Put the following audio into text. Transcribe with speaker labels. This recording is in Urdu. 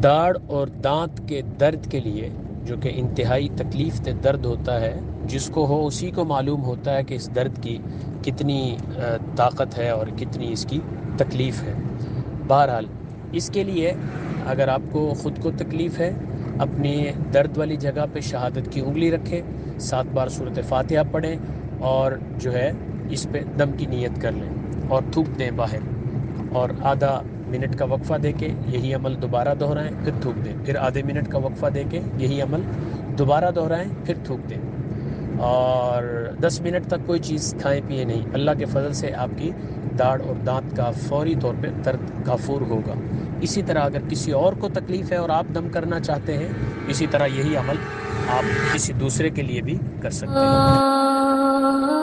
Speaker 1: داڑھ اور دانت کے درد کے لیے، جو کہ انتہائی تکلیف دہ درد ہوتا ہے، جس کو ہو اسی کو معلوم ہوتا ہے کہ اس درد کی کتنی طاقت ہے اور کتنی اس کی تکلیف ہے۔ بہرحال اس کے لیے اگر آپ کو خود کو تکلیف ہے، اپنی درد والی جگہ پہ شہادت کی انگلی رکھیں، 7 بار سورۃ فاتحہ پڑھیں اور جو ہے اس پہ دم کی نیت کر لیں اور تھوک دیں باہر، اور آدھا منٹ کا وقفہ دے کے یہی عمل دوبارہ دہرائیں، پھر تھوک دیں، پھر آدھے منٹ کا وقفہ دے کے یہی عمل دوبارہ دہرائیں، پھر تھوک دیں، اور 10 منٹ تک کوئی چیز کھائیں پیئے نہیں۔ اللہ کے فضل سے آپ کی داڑھ اور دانت کا فوری طور پہ درد کافور ہوگا۔ اسی طرح اگر کسی اور کو تکلیف ہے اور آپ دم کرنا چاہتے ہیں، اسی طرح یہی عمل آپ کسی دوسرے کے لیے بھی کر سکتے ہیں۔